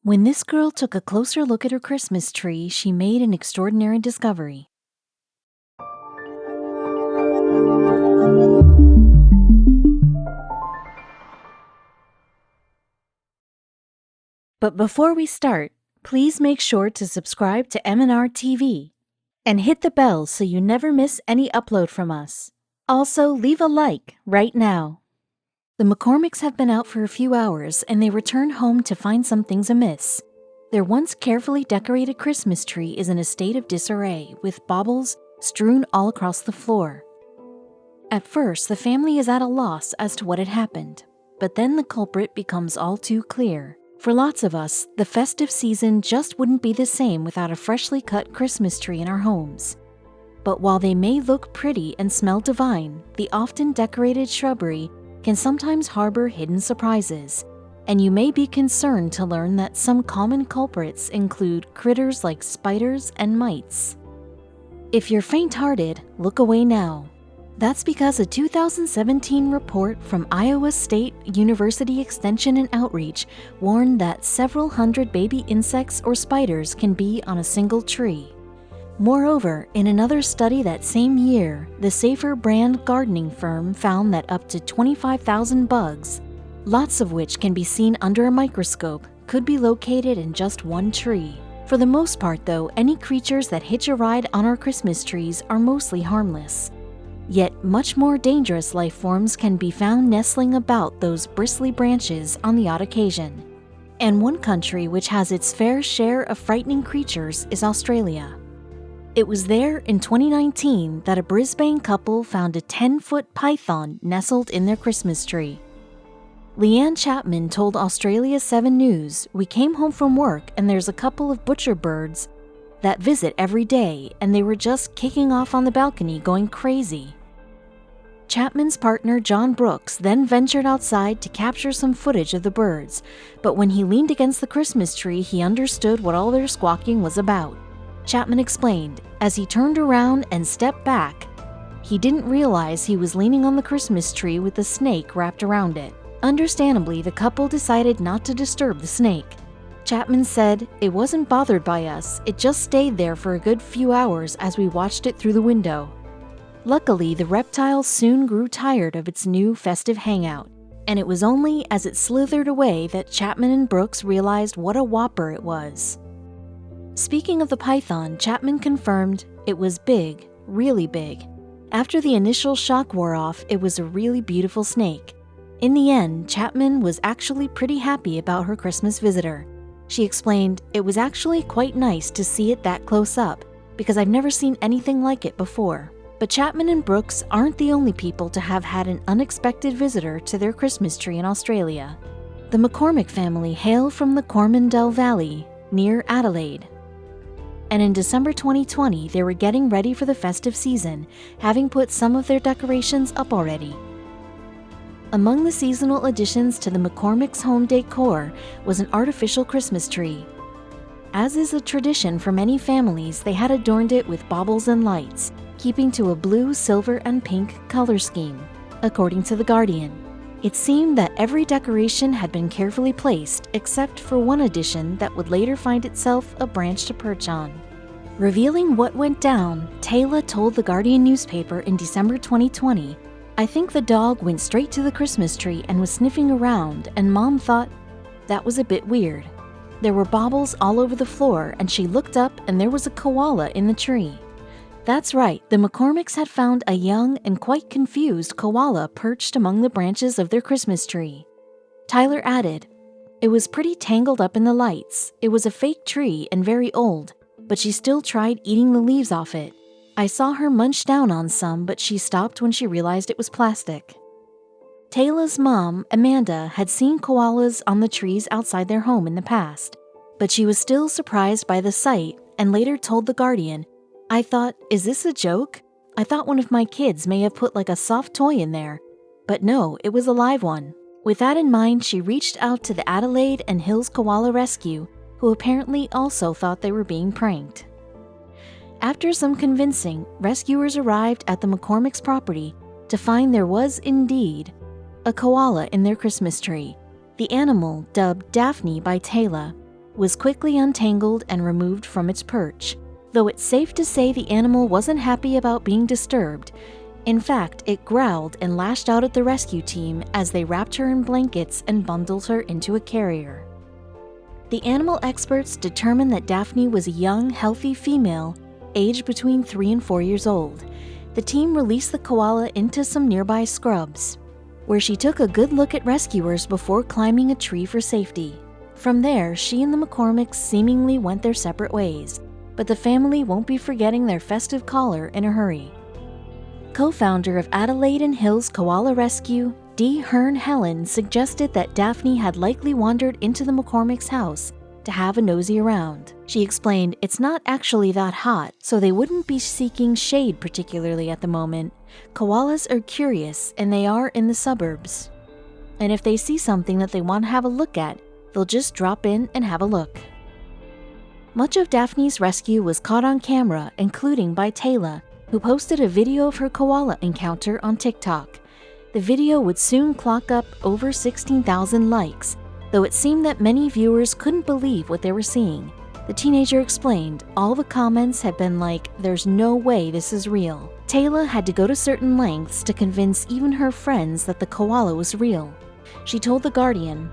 When this girl took a closer look at her Christmas tree, she made an extraordinary discovery. But before we start, please make sure to subscribe to m&rtv and hit the bell so you never miss any upload from us. Also, leave a like right now. The McCormicks have been out for a few hours and they return home to find some things amiss. Their once carefully decorated Christmas tree is in a state of disarray, with baubles strewn all across the floor. At first, the family is at a loss as to what had happened, but then the culprit becomes all too clear. For lots of us, the festive season just wouldn't be the same without a freshly cut Christmas tree in our homes. But while they may look pretty and smell divine, the often decorated shrubbery can sometimes harbor hidden surprises, and you may be concerned to learn that some common culprits include critters like spiders and mites. If you're faint-hearted, look away now. That's because a 2017 report from Iowa State University Extension and Outreach warned that several hundred baby insects or spiders can be on a single tree. Moreover, in another study that same year, the Safer brand gardening firm found that up to 25,000 bugs, lots of which can be seen under a microscope, could be located in just one tree. For the most part, though, any creatures that hitch a ride on our Christmas trees are mostly harmless. Yet much more dangerous life forms can be found nestling about those bristly branches on the odd occasion. And one country which has its fair share of frightening creatures is Australia. It was there in 2019 that a Brisbane couple found a 10-foot python nestled in their Christmas tree. Leanne Chapman told Australia 7 News, "We came home from work and there's a couple of butcher birds that visit every day and they were just kicking off on the balcony going crazy." Chapman's partner John Brooks then ventured outside to capture some footage of the birds, but when he leaned against the Christmas tree, he understood what all their squawking was about. Chapman explained, as he turned around and stepped back, he didn't realize he was leaning on the Christmas tree with a snake wrapped around it. Understandably, the couple decided not to disturb the snake. Chapman said, "It wasn't bothered by us, it just stayed there for a good few hours as we watched it through the window." Luckily, the reptile soon grew tired of its new festive hangout, and it was only as it slithered away that Chapman and Brooks realized what a whopper it was. Speaking of the python, Chapman confirmed it was big, really big. After the initial shock wore off, it was a really beautiful snake. In the end, Chapman was actually pretty happy about her Christmas visitor. She explained, "It was actually quite nice to see it that close up, because I've never seen anything like it before." But Chapman and Brooks aren't the only people to have had an unexpected visitor to their Christmas tree in Australia. The McCormick family hail from the Coromandel Valley, near Adelaide. And in December 2020, they were getting ready for the festive season, having put some of their decorations up already. Among the seasonal additions to the McCormick's home decor was an artificial Christmas tree. As is a tradition for many families, they had adorned it with baubles and lights, keeping to a blue, silver, and pink color scheme. According to The Guardian, it seemed that every decoration had been carefully placed, except for one addition that would later find itself a branch to perch on. Revealing what went down, Taylor told The Guardian newspaper in December 2020, "I think the dog went straight to the Christmas tree and was sniffing around, and Mom thought that was a bit weird. There were baubles all over the floor, and she looked up and there was a koala in the tree." That's right, the McCormicks had found a young and quite confused koala perched among the branches of their Christmas tree. Tyler added, "It was pretty tangled up in the lights. It was a fake tree and very old, but she still tried eating the leaves off it. I saw her munch down on some, but she stopped when she realized it was plastic." Taylor's mom, Amanda, had seen koalas on the trees outside their home in the past, but she was still surprised by the sight and later told The Guardian, "I thought, is this a joke? I thought one of my kids may have put like a soft toy in there, but no, it was a live one." With that in mind, she reached out to the Adelaide and Hills Koala Rescue, who apparently also thought they were being pranked. After some convincing, rescuers arrived at the McCormick's property to find there was indeed a koala in their Christmas tree. The animal, dubbed Daphne by Taylor, was quickly untangled and removed from its perch, though it's safe to say the animal wasn't happy about being disturbed. In fact, it growled and lashed out at the rescue team as they wrapped her in blankets and bundled her into a carrier. The animal experts determined that Daphne was a young, healthy female, aged between 3 and 4 years old. The team released the koala into some nearby scrubs, where she took a good look at rescuers before climbing a tree for safety. From there, she and the McCormicks seemingly went their separate ways, but the family won't be forgetting their festive caller in a hurry. Co-founder of Adelaide and Hills Koala Rescue, D. Hearn Helen, suggested that Daphne had likely wandered into the McCormicks' house to have a nosy around. She explained it's not actually that hot, so they wouldn't be seeking shade particularly at the moment. Koalas are curious, and they are in the suburbs. And if they see something that they want to have a look at, they'll just drop in and have a look. Much of Daphne's rescue was caught on camera, including by Taylor, who posted a video of her koala encounter on TikTok. The video would soon clock up over 16,000 likes, though it seemed that many viewers couldn't believe what they were seeing. The teenager explained all the comments had been like, "There's no way this is real." Taylor had to go to certain lengths to convince even her friends that the koala was real. She told The Guardian,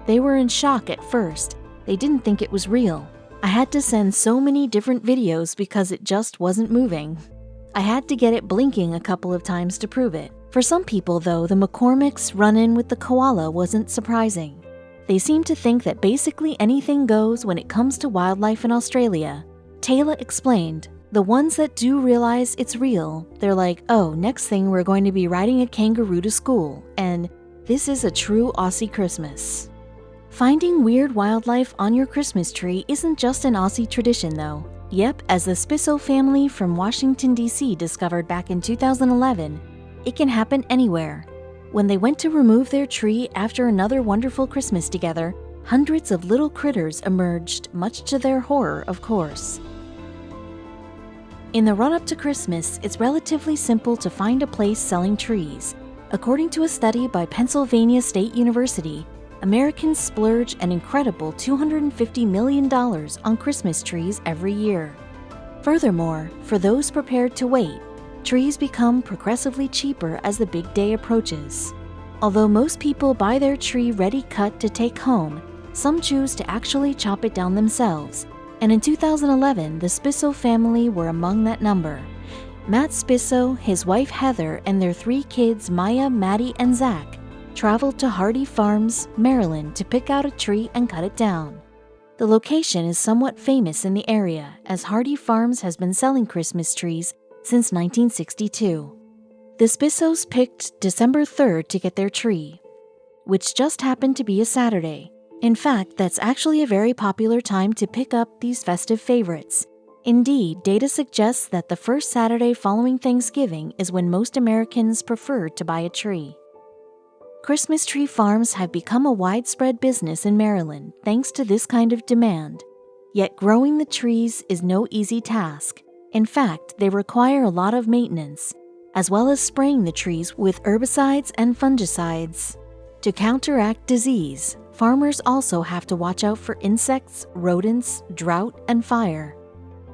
"They were in shock at first. They didn't think it was real. I had to send so many different videos because it just wasn't moving. I had to get it blinking a couple of times to prove it." For some people, though, the McCormicks' run-in with the koala wasn't surprising. They seem to think that basically anything goes when it comes to wildlife in Australia. Taylor explained, "The ones that do realize it's real, they're like, oh, next thing we're going to be riding a kangaroo to school, and this is a true Aussie Christmas." Finding weird wildlife on your Christmas tree isn't just an Aussie tradition, though. Yep, as the Spisso family from Washington, D.C. discovered back in 2011, it can happen anywhere. When they went to remove their tree after another wonderful Christmas together, hundreds of little critters emerged, much to their horror, of course. In the run-up to Christmas, it's relatively simple to find a place selling trees. According to a study by Pennsylvania State University, Americans splurge an incredible $250 million on Christmas trees every year. Furthermore, for those prepared to wait, trees become progressively cheaper as the big day approaches. Although most people buy their tree ready cut to take home, some choose to actually chop it down themselves, and in 2011, the Spisso family were among that number. Matt Spisso, his wife Heather, and their 3 kids Maya, Maddie, and Zach traveled to Hardy Farms, Maryland to pick out a tree and cut it down. The location is somewhat famous in the area, as Hardy Farms has been selling Christmas trees since 1962. The Spissos picked December 3rd to get their tree, which just happened to be a Saturday. In fact, that's actually a very popular time to pick up these festive favorites. Indeed, data suggests that the first Saturday following Thanksgiving is when most Americans prefer to buy a tree. Christmas tree farms have become a widespread business in Maryland thanks to this kind of demand. Yet growing the trees is no easy task. In fact, they require a lot of maintenance, as well as spraying the trees with herbicides and fungicides. To counteract disease, farmers also have to watch out for insects, rodents, drought, and fire.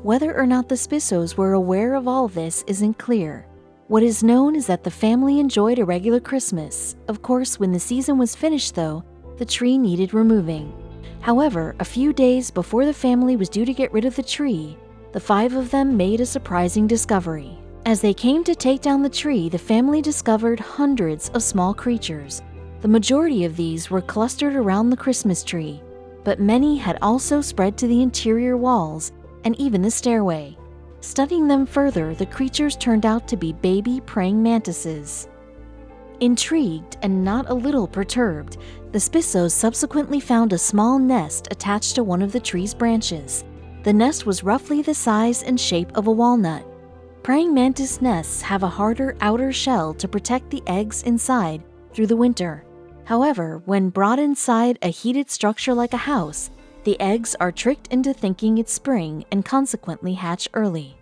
Whether or not the Spissos were aware of all this isn't clear. What is known is that the family enjoyed a regular Christmas. Of course, when the season was finished, though, the tree needed removing. However, a few days before the family was due to get rid of the tree, the 5 of them made a surprising discovery. As they came to take down the tree, the family discovered hundreds of small creatures. The majority of these were clustered around the Christmas tree, but many had also spread to the interior walls and even the stairway. Studying them further, the creatures turned out to be baby praying mantises. Intrigued and not a little perturbed, the Spissos subsequently found a small nest attached to one of the tree's branches. The nest was roughly the size and shape of a walnut. Praying mantis nests have a harder outer shell to protect the eggs inside through the winter. However, when brought inside a heated structure like a house, the eggs are tricked into thinking it's spring and consequently hatch early.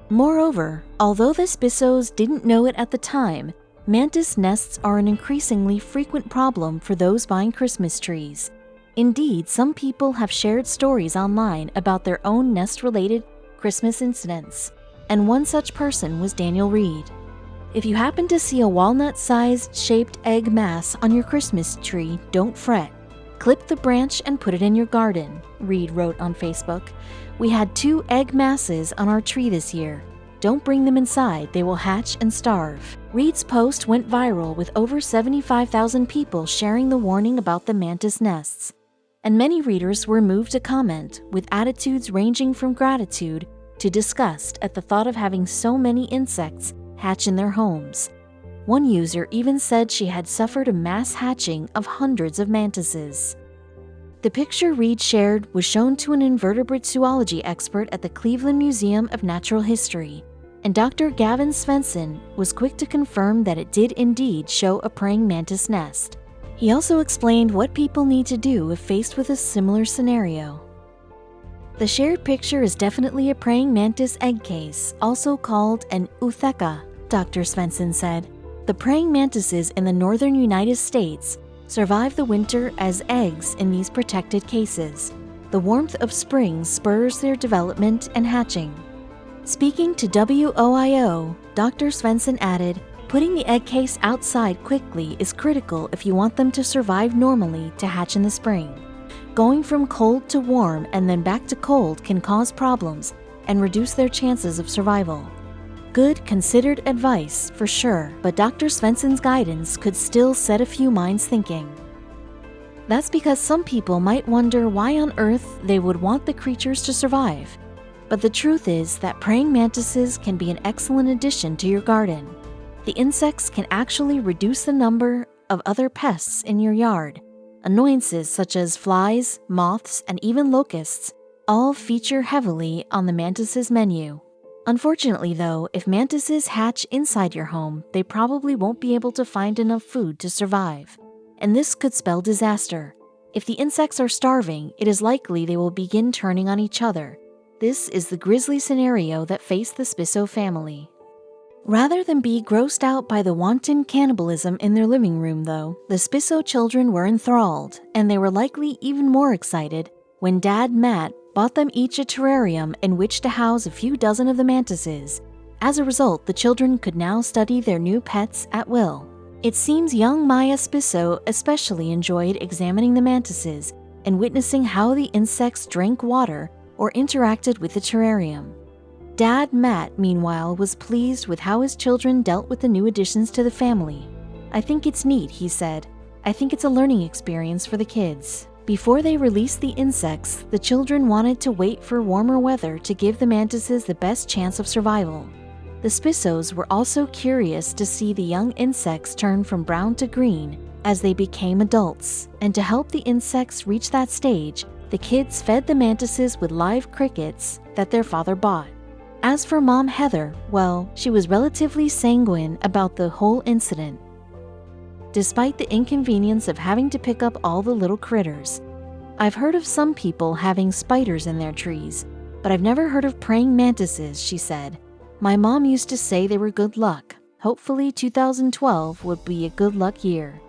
Moreover, although the Spissos didn't know it at the time, mantis nests are an increasingly frequent problem for those buying Christmas trees. Indeed, some people have shared stories online about their own nest-related Christmas incidents, and one such person was Daniel Reed. If you happen to see a walnut-sized shaped egg mass on your Christmas tree, don't fret. Clip the branch and put it in your garden, Reed wrote on Facebook. We had 2 egg masses on our tree this year. Don't bring them inside, they will hatch and starve. Reed's post went viral with over 75,000 people sharing the warning about the mantis nests. And many readers were moved to comment, with attitudes ranging from gratitude to disgust at the thought of having so many insects hatch in their homes. One user even said she had suffered a mass hatching of hundreds of mantises. The picture Reed shared was shown to an invertebrate zoology expert at the Cleveland Museum of Natural History, and Dr. Gavin Svensson was quick to confirm that it did indeed show a praying mantis nest. He also explained what people need to do if faced with a similar scenario. The shared picture is definitely a praying mantis egg case, also called an ootheca, Dr. Svensson said. The praying mantises in the northern United States survive the winter as eggs in these protected cases. The warmth of spring spurs their development and hatching. Speaking to WOIO, Dr. Svensson added, putting the egg case outside quickly is critical if you want them to survive normally to hatch in the spring. Going from cold to warm and then back to cold can cause problems and reduce their chances of survival. Good, considered advice, for sure, but Dr. Svensson's guidance could still set a few minds thinking. That's because some people might wonder why on earth they would want the creatures to survive. But the truth is that praying mantises can be an excellent addition to your garden. The insects can actually reduce the number of other pests in your yard. Annoyances such as flies, moths, and even locusts all feature heavily on the mantis's menu. Unfortunately though, if mantises hatch inside your home, they probably won't be able to find enough food to survive. And this could spell disaster. If the insects are starving, it is likely they will begin turning on each other. This is the grisly scenario that faced the Spisso family. Rather than be grossed out by the wanton cannibalism in their living room, though, the Spisso children were enthralled, and they were likely even more excited when Dad Matt bought them each a terrarium in which to house a few dozen of the mantises. As a result, the children could now study their new pets at will. It seems young Maya Spisso especially enjoyed examining the mantises and witnessing how the insects drank water or interacted with the terrarium. Dad Matt, meanwhile, was pleased with how his children dealt with the new additions to the family. I think it's neat, he said. I think it's a learning experience for the kids. Before they released the insects, the children wanted to wait for warmer weather to give the mantises the best chance of survival. The Spissos were also curious to see the young insects turn from brown to green as they became adults, and to help the insects reach that stage, the kids fed the mantises with live crickets that their father bought. As for Mom Heather, well, she was relatively sanguine about the whole incident. Despite the inconvenience of having to pick up all the little critters. I've heard of some people having spiders in their trees, but I've never heard of praying mantises, she said. My mom used to say they were good luck. Hopefully 2012 would be a good luck year.